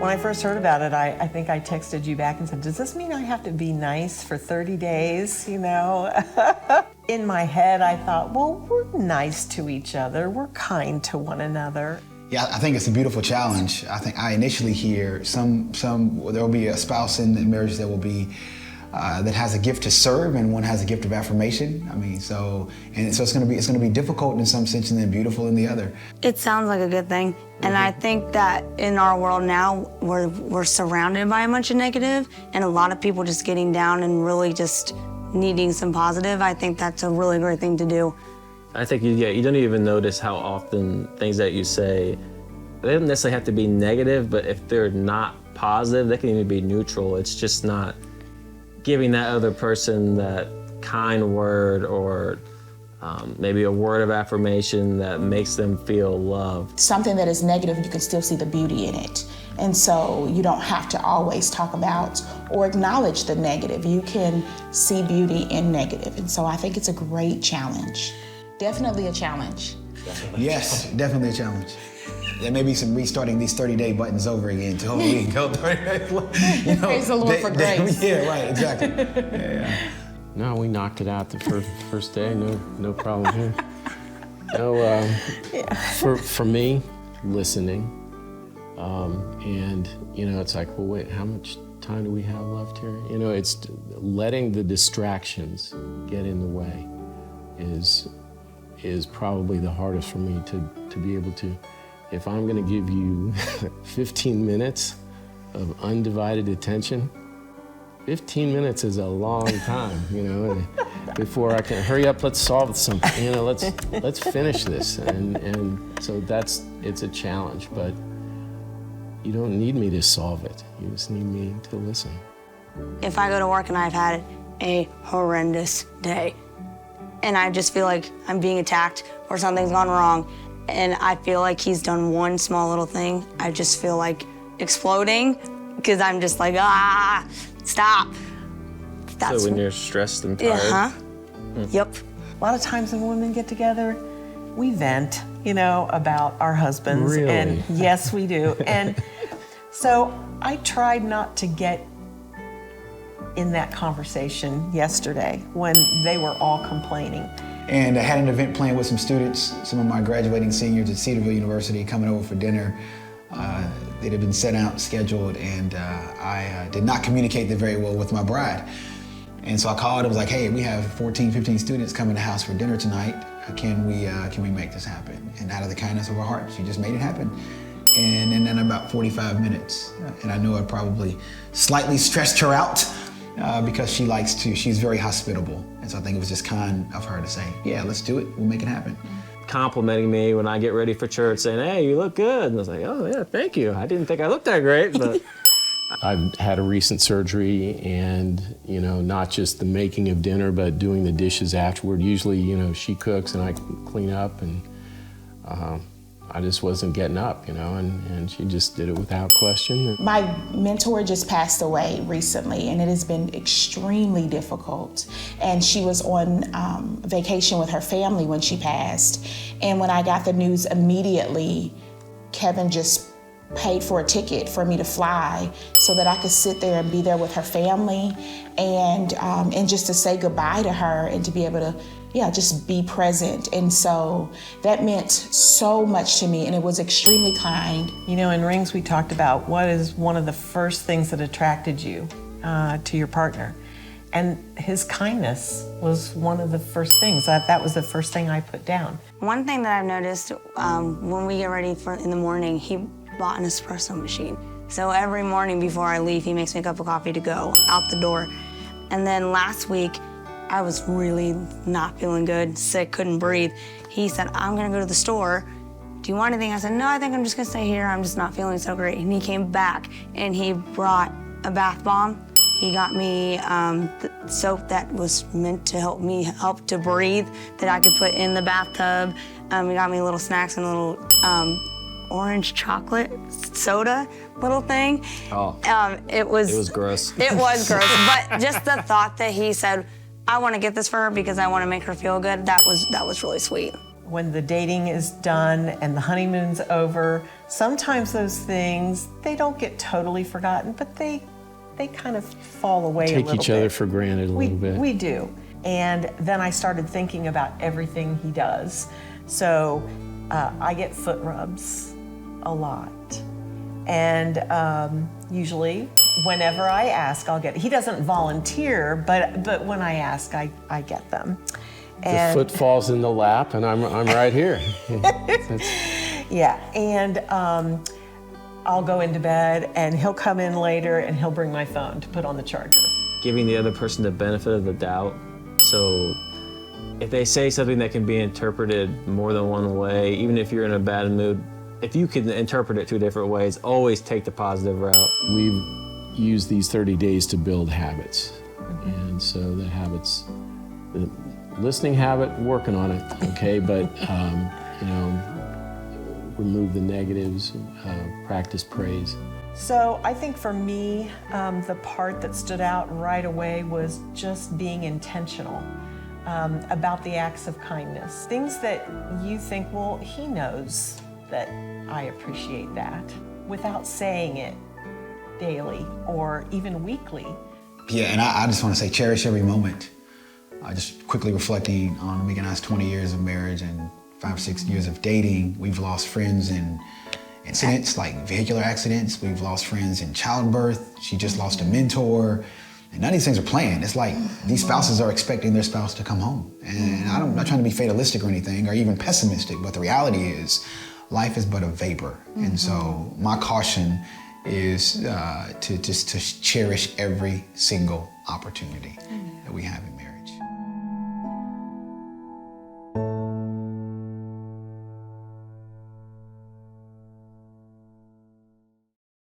When I first heard about it, I think I texted you back and said, does this mean I have to be nice for 30 days, you know? In my head, I thought, well, we're nice to each other. We're kind to one another. Yeah, I think it's a beautiful challenge. I think I initially hear there will be a spouse in marriage that will be that has a gift to serve, and one has a gift of affirmation. I mean, so it's going to be difficult in some sense and then beautiful in the other. It sounds like a good thing, and I think that in our world now, we're surrounded by a bunch of negative, and a lot of people just getting down and really just needing some positive. I think that's a really great thing to do. I think you don't even notice how often things that you say, they don't necessarily have to be negative, but if they're not positive, they can even be neutral. It's just not giving that other person that kind word or maybe a word of affirmation that makes them feel loved. Something that is negative, you can still see the beauty in it. And so you don't have to always talk about or acknowledge the negative. You can see beauty in negative. And so I think it's a great challenge. Definitely a challenge. Yes, definitely a challenge. There may be some restarting these 30-day buttons over again to hopefully we can go 30 days. You know, praise the Lord for grace. Yeah, right, exactly. Yeah. No, we knocked it out the first day. No problem here. No, for me, listening, and you know, it's like, well, wait, how much time do we have left here? You know, it's letting the distractions get in the way is probably the hardest for me to be able to. If I'm going to give you 15 minutes of undivided attention, 15 minutes is a long time, you know, before I can hurry up, let's solve something, you know, let's finish this. And so it's a challenge, but you don't need me to solve it. You just need me to listen. If I go to work and I've had a horrendous day, and I just feel like I'm being attacked or something's gone wrong, and I feel like he's done one small little thing, I just feel like exploding, because I'm just like, stop. So when you're stressed and tired? Yep. A lot of times when women get together, we vent, you know, about our husbands. Really? And yes, we do. And so I tried not to get in that conversation yesterday when they were all complaining. And I had an event planned with some students, some of my graduating seniors at Cedarville University coming over for dinner. It had been set out, scheduled, and I did not communicate that very well with my bride. And so I called, I was like, hey, we have 14, 15 students coming to the house for dinner tonight. Can we make this happen? And out of the kindness of her heart, she just made it happen. And in about 45 minutes, and I know I probably slightly stressed her out because she's very hospitable. And so I think it was just kind of her to say, yeah, let's do it, we'll make it happen. Complimenting me when I get ready for church, saying, hey, you look good. And I was like, oh yeah, thank you. I didn't think I looked that great, but. I've had a recent surgery, and you know, not just the making of dinner, but doing the dishes afterward. Usually, you know, she cooks and I clean up, and I just wasn't getting up, you know, and she just did it without question. My mentor just passed away recently, and it has been extremely difficult. And she was on vacation with her family when she passed. And when I got the news immediately, Kevin just paid for a ticket for me to fly so that I could sit there and be there with her family and just to say goodbye to her and to be able to, just be present. And so that meant so much to me, and it was extremely kind. You know, in Rings we talked about what is one of the first things that attracted you to your partner. And his kindness was one of the first things. That was the first thing I put down. One thing that I've noticed when we get ready in the morning, he bought an espresso machine. So every morning before I leave, he makes me a cup of coffee to go out the door. And then last week, I was really not feeling good, sick, couldn't breathe. He said, I'm gonna go to the store. Do you want anything? I said, no, I think I'm just gonna stay here. I'm just not feeling so great. And he came back and he brought a bath bomb. He got me the soap that was meant to help to breathe, that I could put in the bathtub. He got me little snacks and a little orange chocolate soda little thing. Oh, it was gross. It was gross, but just the thought that he said, I want to get this for her because I want to make her feel good, that was really sweet. When the dating is done and the honeymoon's over, Sometimes those things, they don't get totally forgotten, but they kind of fall away a Take little each bit. other for granted a little bit. We do. And then I started thinking about everything he does. So I get foot rubs a lot. And usually, whenever I ask, I'll get. He doesn't volunteer, but when I ask, I get them. The foot falls in the lap, and I'm right here. Yeah, and I'll go into bed, and he'll come in later, and he'll bring my phone to put on the charger. Giving the other person the benefit of the doubt. So if they say something that can be interpreted more than one way, even if you're in a bad mood, if you can interpret it 2 different ways, always take the positive route. We've used these 30 days to build habits. And so the habits, the listening habit, working on it, okay? But, remove the negatives, practice praise. So I think for me, the part that stood out right away was just being intentional about the acts of kindness. Things that you think, well, he knows that I appreciate that, without saying it daily or even weekly. Yeah, and I just want to say cherish every moment. Just quickly reflecting on Amika and I's 20 years of marriage and 5 or 6 years of dating, we've lost friends in incidents like vehicular accidents. We've lost friends in childbirth. She just lost a mentor. And none of these things are planned. It's like these spouses are expecting their spouse to come home. And I'm not trying to be fatalistic or anything or even pessimistic, but the reality is life is but a vapor. And so my caution is to cherish every single opportunity that we have in marriage.